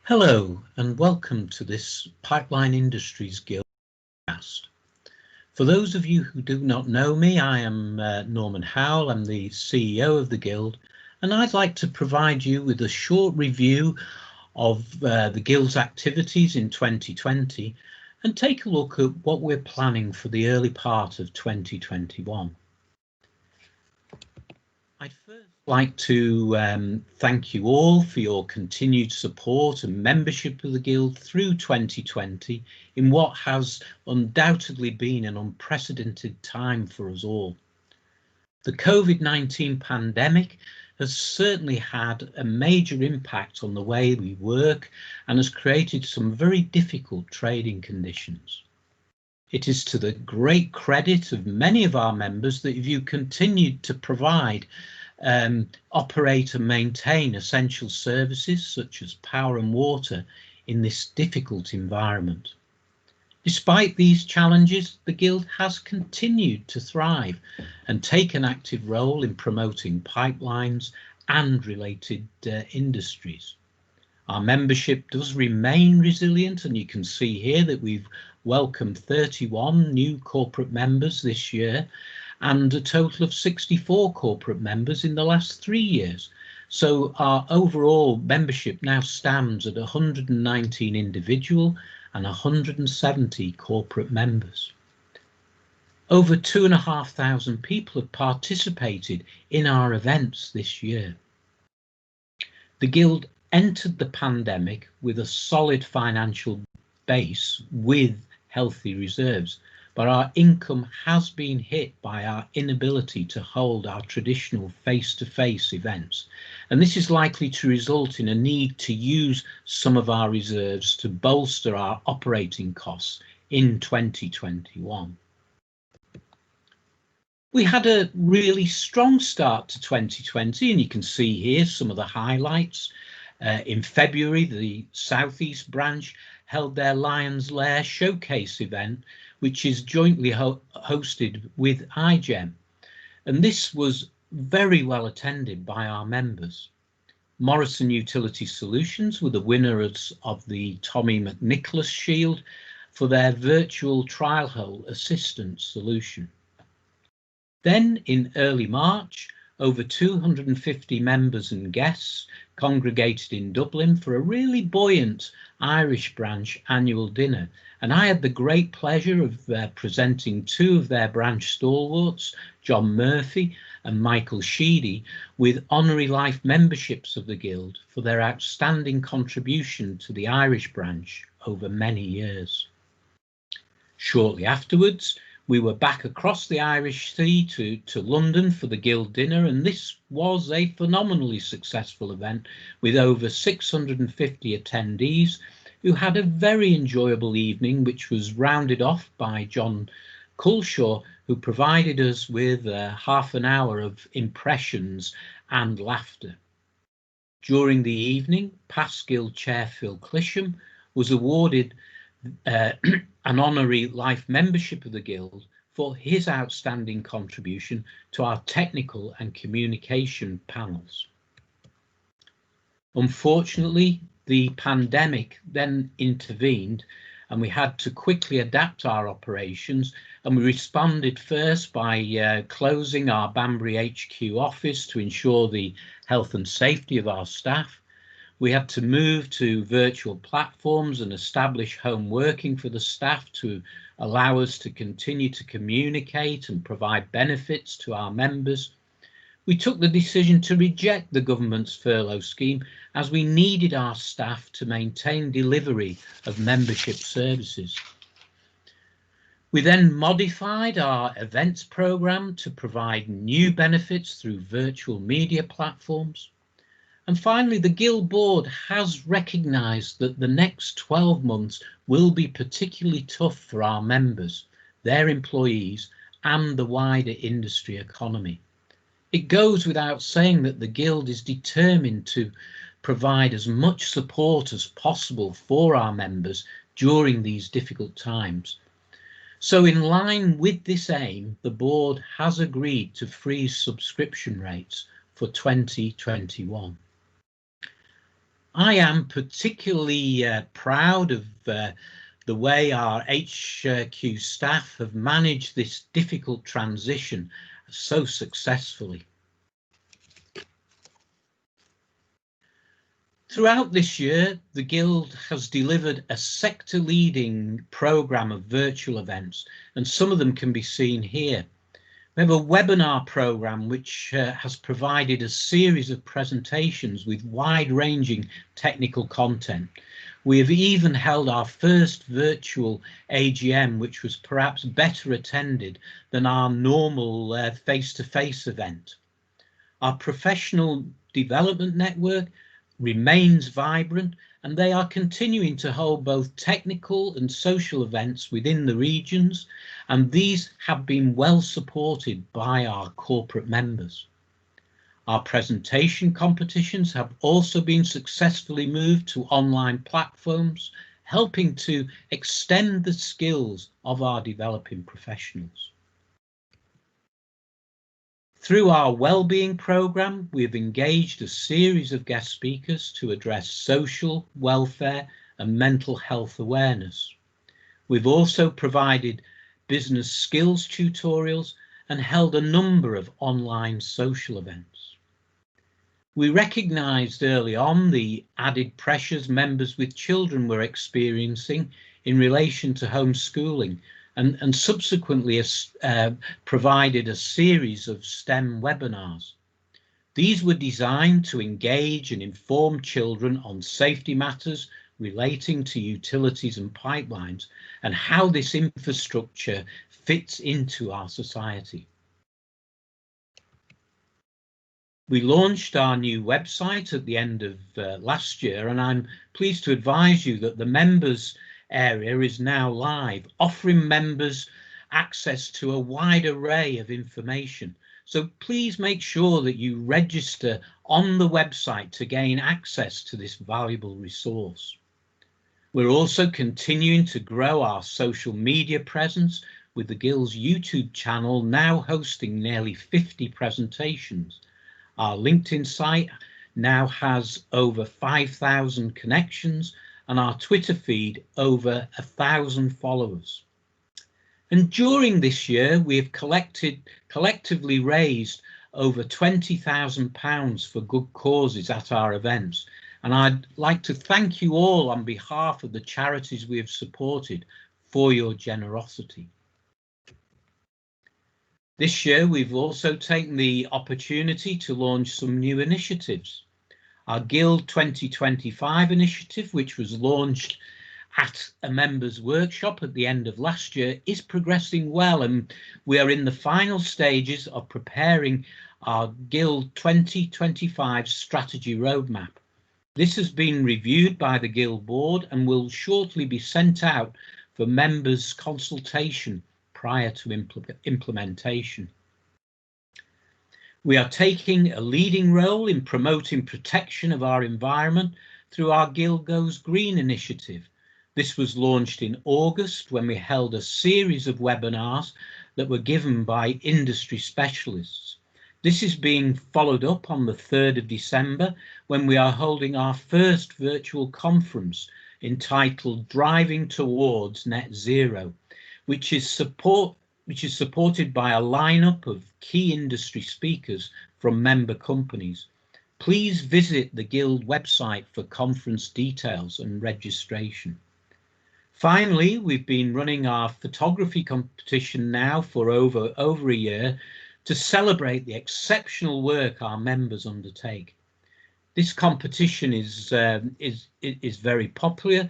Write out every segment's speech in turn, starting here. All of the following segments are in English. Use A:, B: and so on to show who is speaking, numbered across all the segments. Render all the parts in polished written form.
A: Hello and welcome to this Pipeline Industries Guild podcast. For those of you who do not know me, I am Norman Howell. I'm the CEO of the Guild, and I'd like to provide you with a short review of the Guild's activities in 2020 and take a look at what we're planning for the early part of 2021. I'd first like to thank you all for your continued support and membership of the Guild through 2020 in what has undoubtedly been an unprecedented time for us all. The COVID-19 pandemic has certainly had a major impact on the way we work and has created some very difficult trading conditions. It is to the great credit of many of our members that you continued to provide, operate and maintain essential services such as power and water in this difficult environment. Despite these challenges, the Guild has continued to thrive and take an active role in promoting pipelines and related industries. Our membership does remain resilient, and you can see here that we've welcomed 31 new corporate members this year and a total of 64 corporate members in the last 3 years. So our overall membership now stands at 119 individual and 170 corporate members. Over 2,500 people have participated in our events this year. The Guild entered the pandemic with a solid financial base with healthy reserves, but our income has been hit by our inability to hold our traditional face-to-face events, and this is likely to result in a need to use some of our reserves to bolster our operating costs in 2021. We had a really strong start to 2020, and you can see here some of the highlights. In February, the Southeast branch held their Lions Lair showcase event, which is jointly hosted with iGEM, and this was very well attended by our members. Morrison Utility Solutions were the winners of the Tommy McNicholas Shield for their virtual trial hole assistance solution. Then in early March, over 250 members and guests congregated in Dublin for a really buoyant Irish branch annual dinner, and I had the great pleasure of presenting two of their branch stalwarts, John Murphy and Michael Sheedy, with honorary life memberships of the Guild for their outstanding contribution to the Irish branch over many years. Shortly afterwards, we were back across the Irish Sea to London for the Guild dinner, and this was a phenomenally successful event with over 650 attendees who had a very enjoyable evening, which was rounded off by John Culshaw, who provided us with half an hour of impressions and laughter. During the evening, past Guild Chair Phil Clisham was awarded an honorary life membership of the Guild for his outstanding contribution to our technical and communication panels. Unfortunately, the pandemic then intervened and we had to quickly adapt our operations, and we responded first by closing our Banbury HQ office to ensure the health and safety of our staff. We had to move to virtual platforms and establish home working for the staff to allow us to continue to communicate and provide benefits to our members. We took the decision to reject the government's furlough scheme as we needed our staff to maintain delivery of membership services. We then modified our events programme to provide new benefits through virtual media platforms. And finally, the Guild Board has recognised that the next 12 months will be particularly tough for our members, their employees and the wider industry economy. It goes without saying that the Guild is determined to provide as much support as possible for our members during these difficult times. So in line with this aim, the board has agreed to freeze subscription rates for 2021. I am particularly proud of the way our HQ staff have managed this difficult transition so successfully. Throughout this year, the Guild has delivered a sector-leading programme of virtual events, and some of them can be seen here. We have a webinar programme which has provided a series of presentations with wide-ranging technical content. We have even held our first virtual AGM, which was perhaps better attended than our normal face-to-face event. Our professional development network remains vibrant, and they are continuing to hold both technical and social events within the regions, and these have been well supported by our corporate members. Our presentation competitions have also been successfully moved to online platforms, helping to extend the skills of our developing professionals. Through our Wellbeing programme, we have engaged a series of guest speakers to address social, welfare and mental health awareness. We've also provided business skills tutorials and held a number of online social events. We recognised early on the added pressures members with children were experiencing in relation to homeschooling, and subsequently provided a series of STEM webinars. These were designed to engage and inform children on safety matters relating to utilities and pipelines and how this infrastructure fits into our society. We launched our new website at the end of last year, and I'm pleased to advise you that the members area is now live, offering members access to a wide array of information. So please make sure that you register on the website to gain access to this valuable resource. We're also continuing to grow our social media presence, with the Guild's YouTube channel now hosting nearly 50 presentations. Our LinkedIn site now has over 5,000 connections, and our Twitter feed over 1,000 followers. And during this year, we have collectively raised over £20,000 for good causes at our events. And I'd like to thank you all on behalf of the charities we have supported for your generosity. This year, we've also taken the opportunity to launch some new initiatives. Our Guild 2025 initiative, which was launched at a members' workshop at the end of last year, is progressing well, and we are in the final stages of preparing our Guild 2025 strategy roadmap. This has been reviewed by the Guild board and will shortly be sent out for members' consultation prior to implementation. We are taking a leading role in promoting protection of our environment through our Guild Goes Green initiative. This was launched in August when we held a series of webinars that were given by industry specialists. This is being followed up on the 3rd of December when we are holding our first virtual conference entitled Driving Towards Net Zero, which is supported by a lineup of key industry speakers from member companies. Please visit the Guild website for conference details and registration. Finally, we've been running our photography competition now for over a year to celebrate the exceptional work our members undertake. This competition is very popular,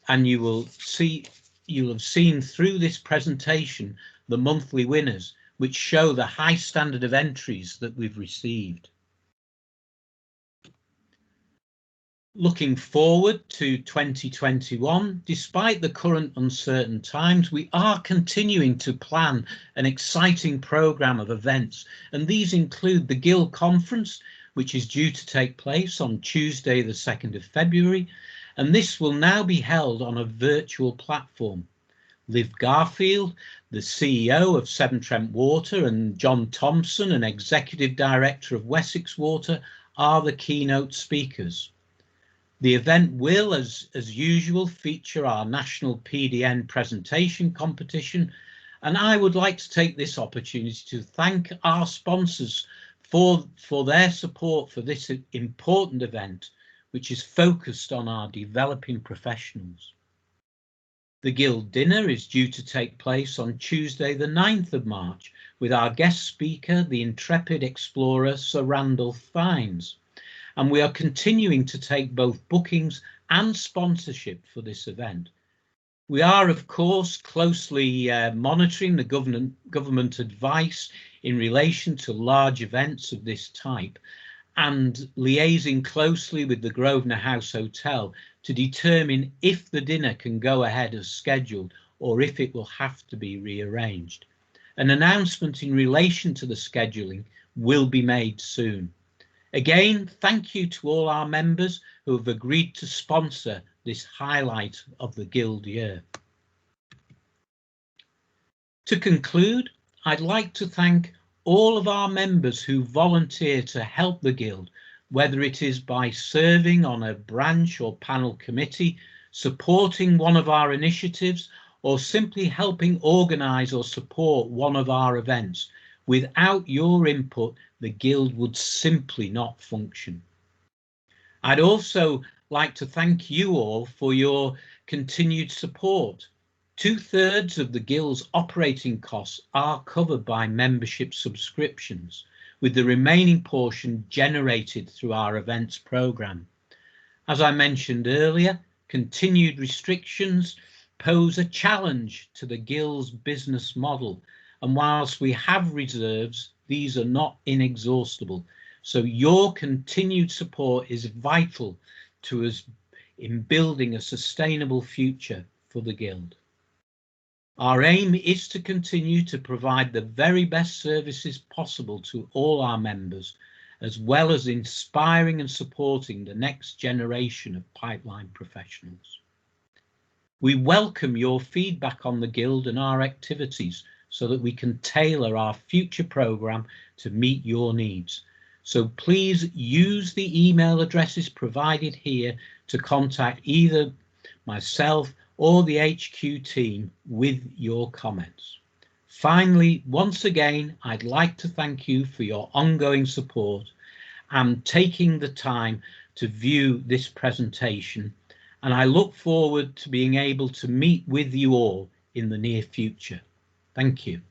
A: and you'll have seen through this presentation the monthly winners, which show the high standard of entries that we've received. Looking forward to 2021, despite the current uncertain times, we are continuing to plan an exciting programme of events, and these include the Guild Conference, which is due to take place on Tuesday the 2nd of February, and this will now be held on a virtual platform. Liv Garfield, the CEO of Severn Trent Water, and John Thompson, an Executive Director of Wessex Water, are the keynote speakers. The event will, as usual, feature our national PDN presentation competition, and I would like to take this opportunity to thank our sponsors for their support for this important event, which is focused on our developing professionals. The Guild dinner is due to take place on Tuesday the 9th of March with our guest speaker, the intrepid explorer Sir Randolph Fiennes, and we are continuing to take both bookings and sponsorship for this event. We are, of course, closely monitoring the government advice in relation to large events of this type and liaising closely with the Grosvenor House Hotel to determine if the dinner can go ahead as scheduled or if it will have to be rearranged. An announcement in relation to the scheduling will be made soon. Again, thank you to all our members who have agreed to sponsor this highlight of the Guild year. To conclude, I'd like to thank all of our members who volunteer to help the Guild, whether it is by serving on a branch or panel committee, supporting one of our initiatives, or simply helping organise or support one of our events. Without your input, the Guild would simply not function. I'd also like to thank you all for your continued support. 2/3 of the Guild's operating costs are covered by membership subscriptions, with the remaining portion generated through our events programme. As I mentioned earlier, continued restrictions pose a challenge to the Guild's business model, and whilst we have reserves, these are not inexhaustible. So your continued support is vital to us in building a sustainable future for the Guild. Our aim is to continue to provide the very best services possible to all our members, as well as inspiring and supporting the next generation of pipeline professionals. We welcome your feedback on the Guild and our activities so that we can tailor our future programme to meet your needs. So please use the email addresses provided here to contact either myself or the HQ team with your comments. Finally, once again, I'd like to thank you for your ongoing support and taking the time to view this presentation, and I look forward to being able to meet with you all in the near future. Thank you.